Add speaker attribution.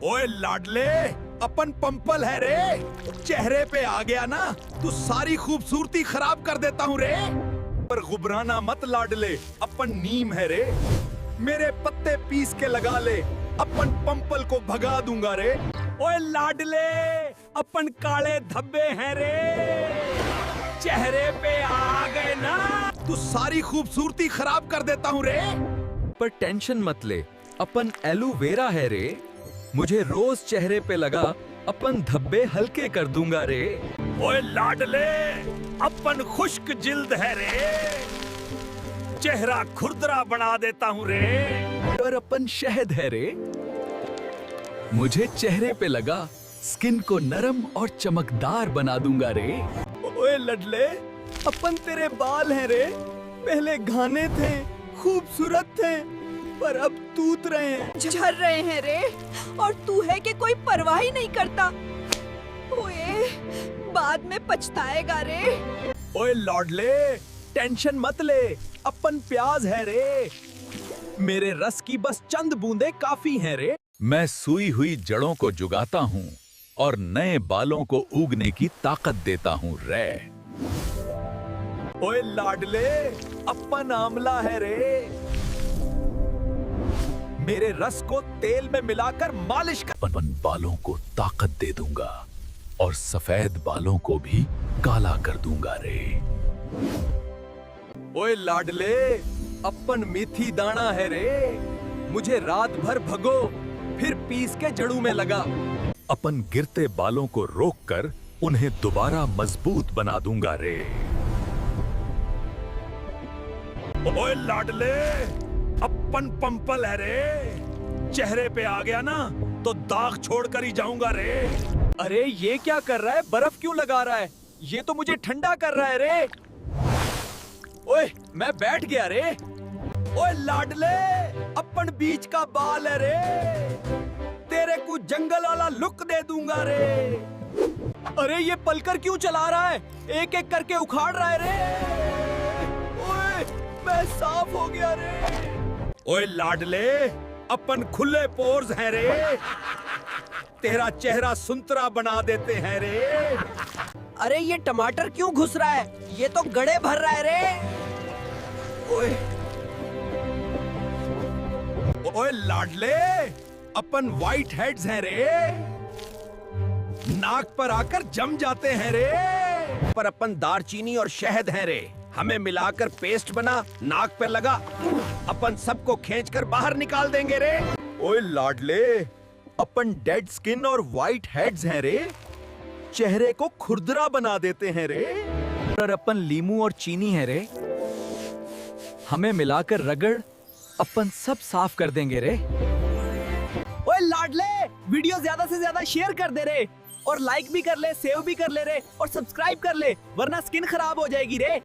Speaker 1: ओए लाडले, अपन पंपल है रे। चेहरे पे आ गया ना तो सारी खूबसूरती खराब कर देता हूँ रे। पर घबराना मत लाडले, अपन नीम है रे। मेरे पत्ते पीस के लगा ले, अपन पंपल को भगा दूंगा रे। ओए लाडले, अपन काले धब्बे हैं रे। चेहरे पे आ गए ना तो सारी खूबसूरती खराब कर देता हूँ रे।
Speaker 2: पर टेंशन मत ले, अपन एलोवेरा है रे। मुझे रोज चेहरे पे लगा, अपन धब्बे हल्के कर दूंगा रे।
Speaker 1: ओए लाडले, अपन खुश्क जिल्द है रे। चेहरा खुरदरा बना देता हूँ रे।
Speaker 2: और अपन शहद है रे। मुझे चेहरे पे लगा, स्किन को नरम और चमकदार बना दूंगा रे।
Speaker 1: ओए लडले, अपन तेरे बाल हैं रे। पहले घने थे, खूबसूरत थे, पर अब तूत रहे हैं,
Speaker 3: झड़ रहे हैं रे। और तू है कि कोई परवाह ही नहीं करता। ओए, बाद में पछताएगा रे।
Speaker 1: ओए लाडले, टेंशन मत ले, अपन प्याज है रे। मेरे रस की बस चंद बूंदे काफी हैं रे।
Speaker 4: मैं सूई हुई जड़ों को जुगाता हूँ और नए बालों को उगने की ताकत देता हूँ रे।
Speaker 1: ओए लाडले, अपन आंवला है रे। मेरे रस को तेल में मिलाकर मालिश कर।
Speaker 4: अपन बालों को ताकत दे दूंगा और सफेद बालों को भी काला कर दूंगा रे।
Speaker 1: ओए लाडले, अपन मेथी दाना है रे। मुझे रात भर भगो, फिर पीस के जड़ों में लगा।
Speaker 4: अपन गिरते बालों को रोककर उन्हें दोबारा मजबूत बना दूंगा रे।
Speaker 1: ओए लाडले, अपन पंपल है रे। चेहरे पे आ गया ना तो दाग छोड़ कर ही जाऊंगा रे। अरे ये क्या कर रहा है? बर्फ क्यों लगा रहा है? ये तो मुझे ठंडा कर रहा है रे। ओए, मैं बैठ गया रे। ओए लाडले, अपन बीच का बाल है रे। तेरे को जंगल वाला लुक दे दूंगा रे। अरे ये पलकर क्यों चला रहा है? एक एक करके उखाड़ रहा है रे। ओए, मैं साफ हो गया रे। ओए लाडले, अपन खुले पोर्स हैं रे। तेरा चेहरा सुंतरा बना देते हैं रे।
Speaker 3: अरे ये टमाटर क्यों घुस रहा है? ये तो गड़े भर रहा है रे।
Speaker 1: ओए, ओए लाडले, अपन व्हाइट हेड्स हैं रे। नाक पर आकर जम जाते हैं रे। पर अपन दालचीनी और शहद हैं रे। हमें मिलाकर पेस्ट बना, नाक पे लगा, अपन सबको खींचकर बाहर निकाल देंगे रे। ओए लाडले, अपन डेड स्किन और व्हाइट हेड्स हैं रे। चेहरे को खुरदरा बना देते हैं रे।
Speaker 2: और अपन लीमू और चीनी है रे। हमें मिलाकर रगड़, अपन सब साफ कर देंगे रे।
Speaker 1: ओए लाडले, वीडियो ज्यादा से ज्यादा शेयर कर दे रे। और लाइक भी कर ले, सेव भी कर ले रे, और सब्सक्राइब कर ले, वरना स्किन खराब हो जाएगी रे।